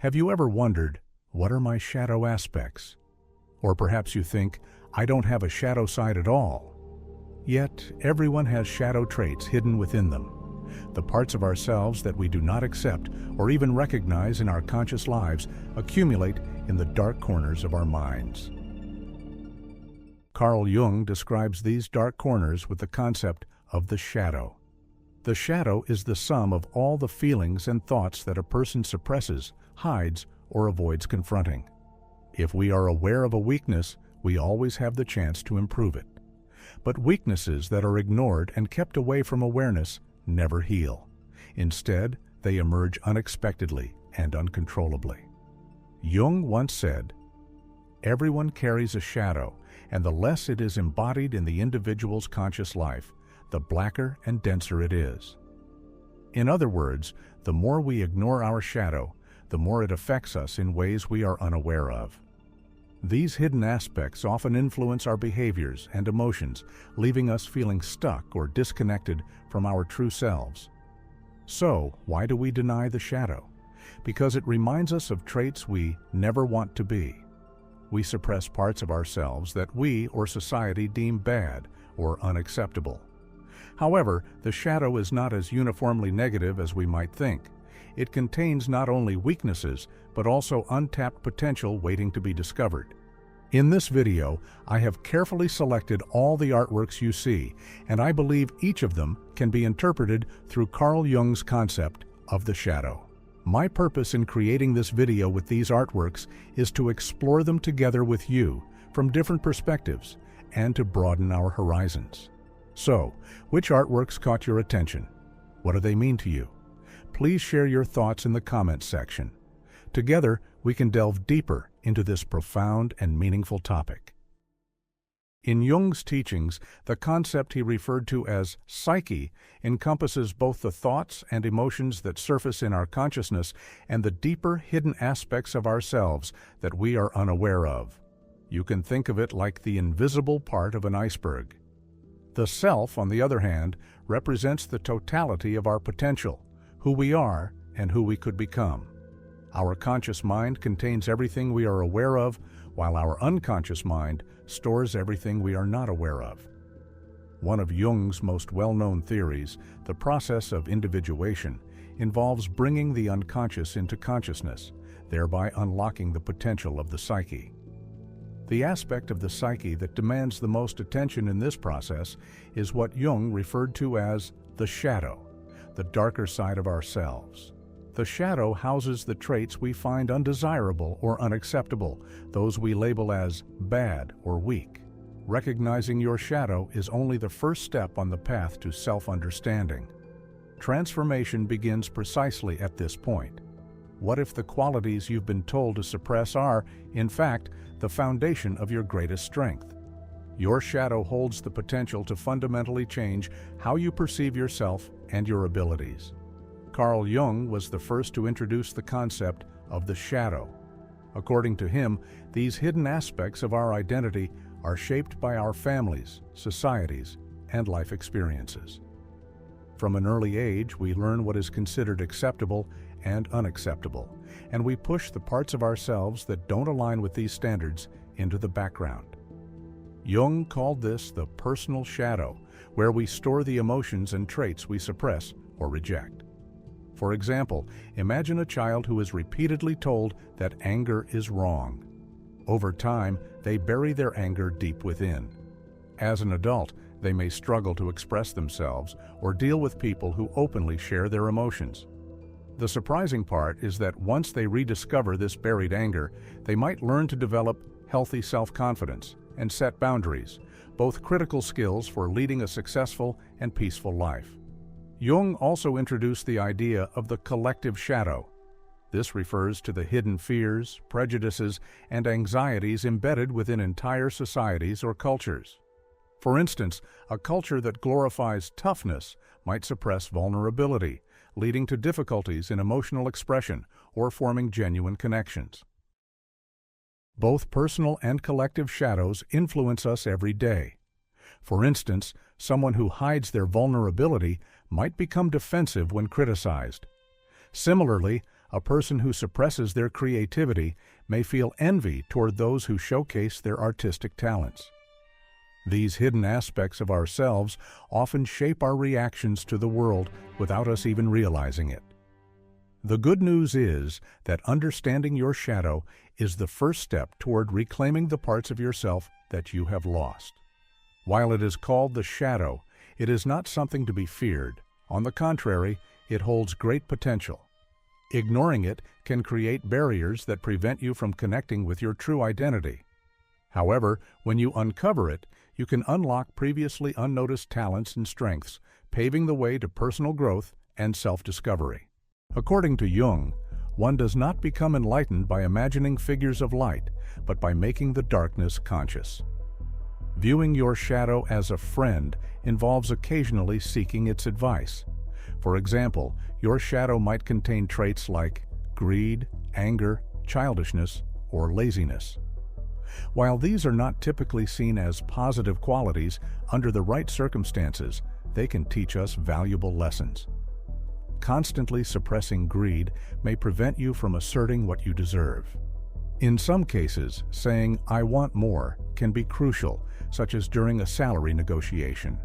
Have you ever wondered, what are my shadow aspects? Or perhaps you think, I don't have a shadow side at all. Yet, everyone has shadow traits hidden within them. The parts of ourselves that we do not accept or even recognize in our conscious lives accumulate in the dark corners of our minds. Carl Jung describes these dark corners with the concept of the shadow. The shadow is the sum of all the feelings and thoughts that a person suppresses, hides, or avoids confronting. If we are aware of a weakness, we always have the chance to improve it. But weaknesses that are ignored and kept away from awareness never heal. Instead, they emerge unexpectedly and uncontrollably. Jung once said, "Everyone carries a shadow, and the less it is embodied in the individual's conscious life, the blacker and denser it is." In other words, the more we ignore our shadow, the more it affects us in ways we are unaware of. These hidden aspects often influence our behaviors and emotions, leaving us feeling stuck or disconnected from our true selves. So, why do we deny the shadow? Because it reminds us of traits we never want to be. We suppress parts of ourselves that we or society deem bad or unacceptable. However, the shadow is not as uniformly negative as we might think. It contains not only weaknesses, but also untapped potential waiting to be discovered. In this video, I have carefully selected all the artworks you see, and I believe each of them can be interpreted through Carl Jung's concept of the shadow. My purpose in creating this video with these artworks is to explore them together with you from different perspectives and to broaden our horizons. So, which artworks caught your attention? What do they mean to you? Please share your thoughts in the comments section. Together, we can delve deeper into this profound and meaningful topic. In Jung's teachings, the concept he referred to as psyche encompasses both the thoughts and emotions that surface in our consciousness and the deeper hidden aspects of ourselves that we are unaware of. You can think of it like the invisible part of an iceberg. The self, on the other hand, represents the totality of our potential, who we are and who we could become. Our conscious mind contains everything we are aware of, while our unconscious mind stores everything we are not aware of. One of Jung's most well-known theories, the process of individuation, involves bringing the unconscious into consciousness, thereby unlocking the potential of the psyche. The aspect of the psyche that demands the most attention in this process is what Jung referred to as the shadow, the darker side of ourselves. The shadow houses the traits we find undesirable or unacceptable, those we label as bad or weak. Recognizing your shadow is only the first step on the path to self-understanding. Transformation begins precisely at this point. What if the qualities you've been told to suppress are, in fact, the foundation of your greatest strength? Your shadow holds the potential to fundamentally change how you perceive yourself and your abilities. Carl Jung was the first to introduce the concept of the shadow. According to him, these hidden aspects of our identity are shaped by our families, societies, and life experiences. From an early age, we learn what is considered acceptable and unacceptable, and we push the parts of ourselves that don't align with these standards into the background. Jung called this the personal shadow, where we store the emotions and traits we suppress or reject. For example, imagine a child who is repeatedly told that anger is wrong. Over time, they bury their anger deep within. As an adult, they may struggle to express themselves or deal with people who openly share their emotions. The surprising part is that once they rediscover this buried anger, they might learn to develop healthy self-confidence and set boundaries, both critical skills for leading a successful and peaceful life. Jung also introduced the idea of the collective shadow. This refers to the hidden fears, prejudices, and anxieties embedded within entire societies or cultures. For instance, a culture that glorifies toughness might suppress vulnerability, leading to difficulties in emotional expression or forming genuine connections. Both personal and collective shadows influence us every day. For instance, someone who hides their vulnerability might become defensive when criticized. Similarly, A person who suppresses their creativity may feel envy toward those who showcase their artistic talents. These hidden aspects of ourselves often shape our reactions to the world without us even realizing it. The good news is that understanding your shadow is the first step toward reclaiming the parts of yourself that you have lost. While it is called the shadow, it is not something to be feared. On the contrary, it holds great potential. Ignoring it can create barriers that prevent you from connecting with your true identity. However, when you uncover it, you can unlock previously unnoticed talents and strengths, paving the way to personal growth and self-discovery. According to Jung, one does not become enlightened by imagining figures of light, but by making the darkness conscious. Viewing your shadow as a friend involves occasionally seeking its advice. For example, your shadow might contain traits like greed, anger, childishness, or laziness. While these are not typically seen as positive qualities, under the right circumstances, they can teach us valuable lessons. Constantly suppressing greed may prevent you from asserting what you deserve. In some cases, saying, "I want more," can be crucial, such as during a salary negotiation.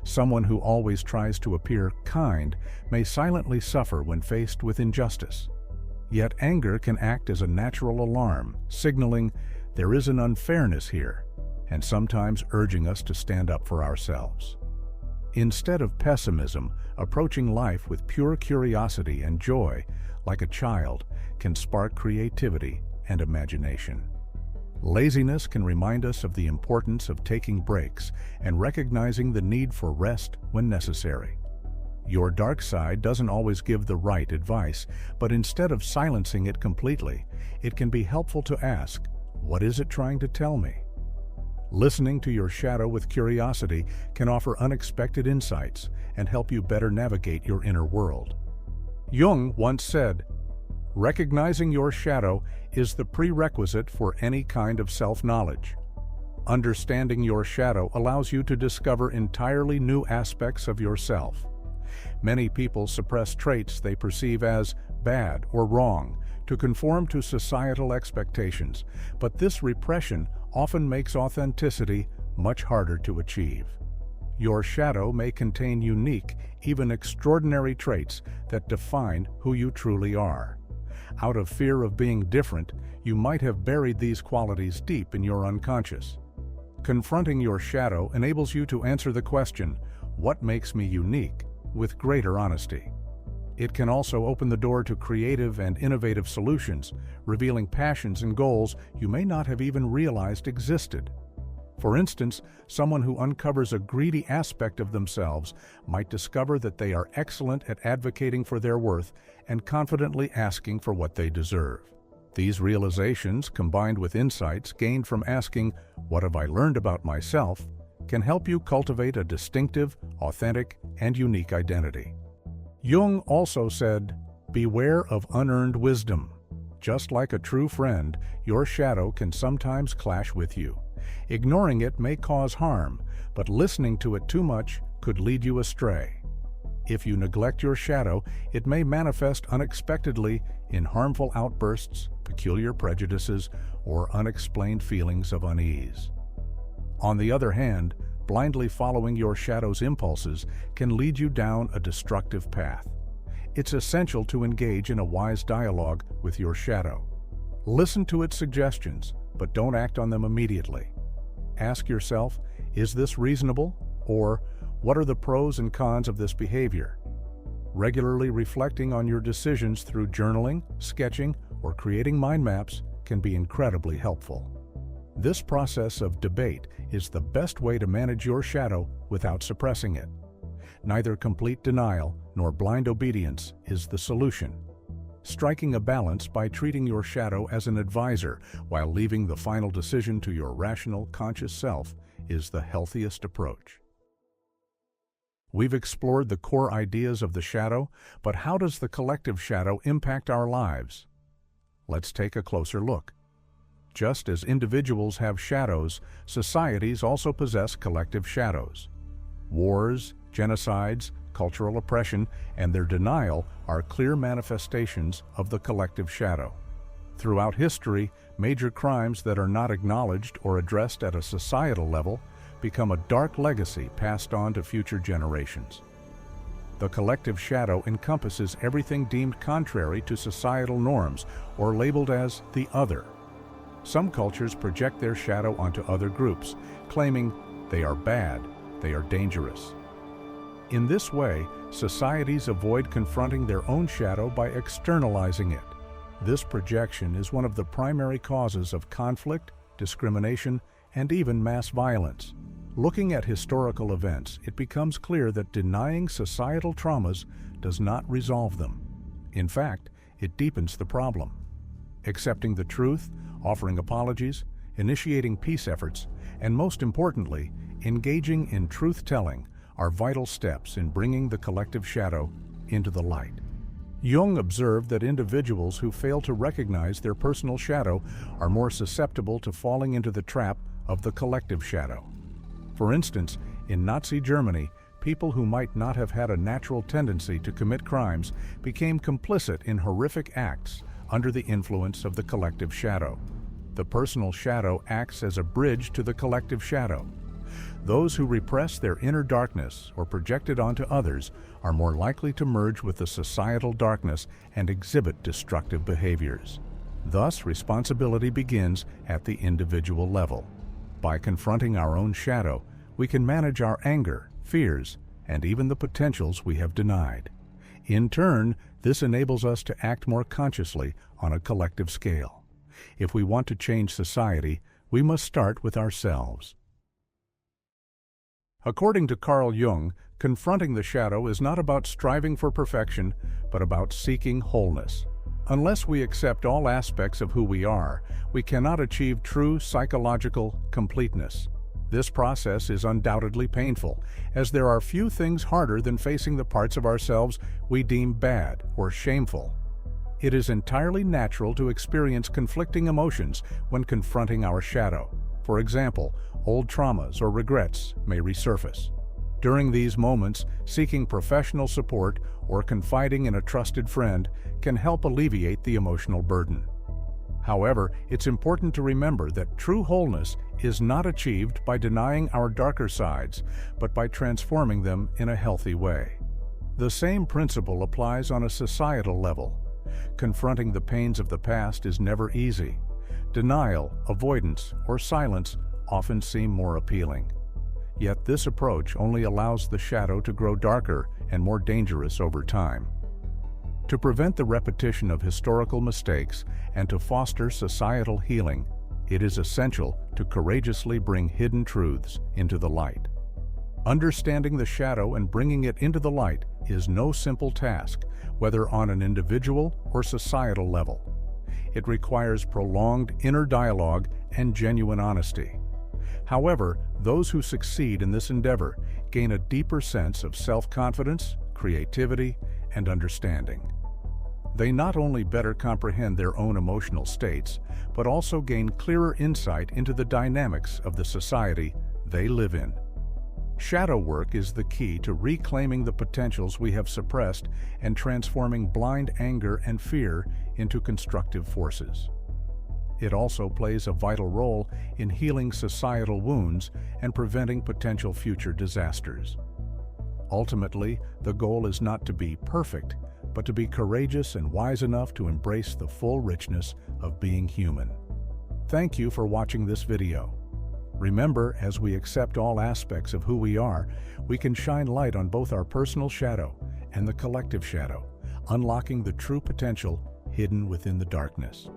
Someone who always tries to appear kind may silently suffer when faced with injustice. Yet anger can act as a natural alarm, signaling there is an unfairness here, and sometimes urging us to stand up for ourselves. Instead of pessimism, approaching life with pure curiosity and joy, like a child, can spark creativity and imagination. Laziness can remind us of the importance of taking breaks and recognizing the need for rest when necessary. Your dark side doesn't always give the right advice, but instead of silencing it completely, it can be helpful to ask, "What is it trying to tell me?" Listening to your shadow with curiosity can offer unexpected insights and help you better navigate your inner world. Jung once said, "Recognizing your shadow is the prerequisite for any kind of self-knowledge." Understanding your shadow allows you to discover entirely new aspects of yourself. Many people suppress traits they perceive as bad or wrong to conform to societal expectations, but this repression often makes authenticity much harder to achieve. Your shadow may contain unique, even extraordinary traits that define who you truly are. Out of fear of being different, you might have buried these qualities deep in your unconscious. Confronting your shadow enables you to answer the question, "What makes me unique?" with greater honesty. It can also open the door to creative and innovative solutions, revealing passions and goals you may not have even realized existed. For instance, someone who uncovers a greedy aspect of themselves might discover that they are excellent at advocating for their worth and confidently asking for what they deserve. These realizations, combined with insights gained from asking, "What have I learned about myself?" can help you cultivate a distinctive, authentic, and unique identity. Jung also said, "Beware of unearned wisdom." Just like a true friend, your shadow can sometimes clash with you. Ignoring it may cause harm, but listening to it too much could lead you astray. If you neglect your shadow, it may manifest unexpectedly in harmful outbursts, peculiar prejudices, or unexplained feelings of unease. On the other hand, blindly following your shadow's impulses can lead you down a destructive path. It's essential to engage in a wise dialogue with your shadow. Listen to its suggestions, but don't act on them immediately. Ask yourself, "Is this reasonable?" Or, "What are the pros and cons of this behavior?" Regularly reflecting on your decisions through journaling, sketching, or creating mind maps can be incredibly helpful. This process of debate is the best way to manage your shadow without suppressing it. Neither complete denial nor blind obedience is the solution. Striking a balance by treating your shadow as an advisor while leaving the final decision to your rational, conscious self is the healthiest approach. We've explored the core ideas of the shadow, but how does the collective shadow impact our lives? Let's take a closer look. Just as individuals have shadows, societies also possess collective shadows. Wars, genocides, cultural oppression, and their denial are clear manifestations of the collective shadow. Throughout history, major crimes that are not acknowledged or addressed at a societal level become a dark legacy passed on to future generations. The collective shadow encompasses everything deemed contrary to societal norms or labeled as the other. Some cultures project their shadow onto other groups, claiming they are bad, they are dangerous. In this way, societies avoid confronting their own shadow by externalizing it. This projection is one of the primary causes of conflict, discrimination, and even mass violence. Looking at historical events, it becomes clear that denying societal traumas does not resolve them. In fact, it deepens the problem. Accepting the truth, offering apologies, initiating peace efforts, and most importantly, engaging in truth-telling are vital steps in bringing the collective shadow into the light. Jung observed that individuals who fail to recognize their personal shadow are more susceptible to falling into the trap of the collective shadow. For instance, in Nazi Germany, people who might not have had a natural tendency to commit crimes became complicit in horrific acts under the influence of the collective shadow. The personal shadow acts as a bridge to the collective shadow. Those who repress their inner darkness or project it onto others are more likely to merge with the societal darkness and exhibit destructive behaviors. Thus, responsibility begins at the individual level. By confronting our own shadow, we can manage our anger, fears, and even the potentials we have denied. In turn, this enables us to act more consciously on a collective scale. If we want to change society, we must start with ourselves. According to Carl Jung, confronting the shadow is not about striving for perfection, but about seeking wholeness. Unless we accept all aspects of who we are, we cannot achieve true psychological completeness. This process is undoubtedly painful, as there are few things harder than facing the parts of ourselves we deem bad or shameful. It is entirely natural to experience conflicting emotions when confronting our shadow. For example, old traumas or regrets may resurface. During these moments, seeking professional support or confiding in a trusted friend can help alleviate the emotional burden. However, it's important to remember that true wholeness is not achieved by denying our darker sides, but by transforming them in a healthy way. The same principle applies on a societal level. Confronting the pains of the past is never easy. Denial, avoidance, or silence often seem more appealing. Yet this approach only allows the shadow to grow darker and more dangerous over time. To prevent the repetition of historical mistakes and to foster societal healing, it is essential to courageously bring hidden truths into the light. Understanding the shadow and bringing it into the light is no simple task, whether on an individual or societal level. It requires prolonged inner dialogue and genuine honesty. However, those who succeed in this endeavor gain a deeper sense of self-confidence, creativity, and understanding. They not only better comprehend their own emotional states, but also gain clearer insight into the dynamics of the society they live in. Shadow work is the key to reclaiming the potentials we have suppressed and transforming blind anger and fear into constructive forces. It also plays a vital role in healing societal wounds and preventing potential future disasters. Ultimately, the goal is not to be perfect, but to be courageous and wise enough to embrace the full richness of being human. Thank you for watching this video. Remember, as we accept all aspects of who we are, we can shine light on both our personal shadow and the collective shadow, unlocking the true potential hidden within the darkness.